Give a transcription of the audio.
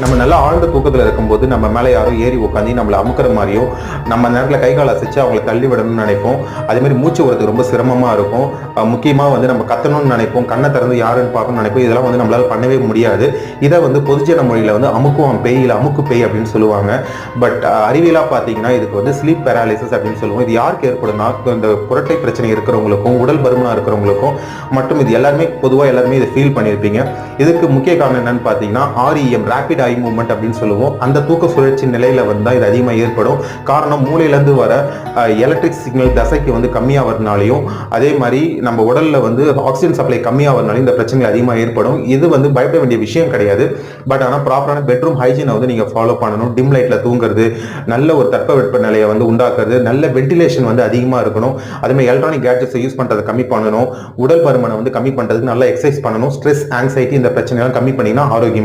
நம்ம நல்லா ஆழ்ந்த தூக்கத்தில் இருக்கும்போது நம்ம மேலே யாரோ ஏறி உட்காந்து நம்மளை அமுக்கிற மாதிரியும், நம்ம நேரத்தில் கை கால் அசைச்சு அவங்களை தள்ளி விடணும்னு நினைப்போம். அதேமாதிரி மூச்சு விடுறதுக்கு ரொம்ப சிரமமாக இருக்கும். முக்கியமாக வந்து நம்ம கத்தணும்னு நினைப்போம், கண்ணை திறந்து யாருன்னு பார்க்கணும்னு நினைப்போம். இதெல்லாம் வந்து நம்மளால் பண்ணவே முடியாது. இதை வந்து பொதுஜன மொழியில் வந்து அமுக்குவான் பேய் இல்லை அமுக்கு பேய் அப்படின்னு சொல்லுவாங்க. பட் அறிவியலாக பார்த்தீங்கன்னா இதுக்கு வந்து ஸ்லீப் பேராலிசிஸ் அப்படின்னு சொல்லுவோம். இது யாருக்கு ஏற்படும்னா இந்த புரட்டை பிரச்சனை இருக்கிறவங்களுக்கும் உடல் பருமனாக இருக்கிறவங்களுக்கும் மற்றும் இது எல்லாருமே பொதுவாக எல்லாருமே இதை ஃபீல் பண்ணியிருப்பீங்க. இதுக்கு முக்கிய காரணம் என்னன்னு பார்த்தீங்கன்னா REM ரேபிட் ஐ மூவ்மெண்ட் அப்படின்னு சொல்லுவோம். அந்த தூக்க சுழற்சி நிலையில வந்து இது அதிகமாக ஏற்படும். காரணம் மூளையிலேருந்து வர எலக்ட்ரிக் சிக்னல் தசைக்கு வந்து கம்மியாகிறதுனாலையும், அதே மாதிரி நம்ம உடல்ல வந்து ஆக்சிஜன் சப்ளை கம்மியாகிறதுனாலையும் இந்த பிரச்சனைகள் அதிகமாக ஏற்படும். இது வந்து பயப்பட வேண்டிய விஷயம் கிடையாது. பட் ஆனால் ப்ராப்பரான பெட்ரூம் ஹைஜீனை வந்து நீங்கள் ஃபாலோ பண்ணணும். டிம் லைட்ல தூங்குறது, நல்ல ஒரு தட்பவெட்ப நிலையை வந்து உண்டாக்குறது, நல்ல வென்டிலேஷன் வந்து அதிகமாக இருக்கணும். அதேமாதிரி எலக்ட்ரானிக் கேட்ஜெட்ஸை யூஸ் பண்ணுறதை கம்மி பண்ணணும். உடல் பருமனை வந்து கம்மி பண்ணுறதுக்கு நல்லா எக்ஸசைஸ் பண்ணணும். ஸ்ட்ரெஸ், ஆங்ஸைட்டி இந்த பிரச்சனைலாம் கம்மி பண்ணிங்கன்னா ஆரோக்கியமாக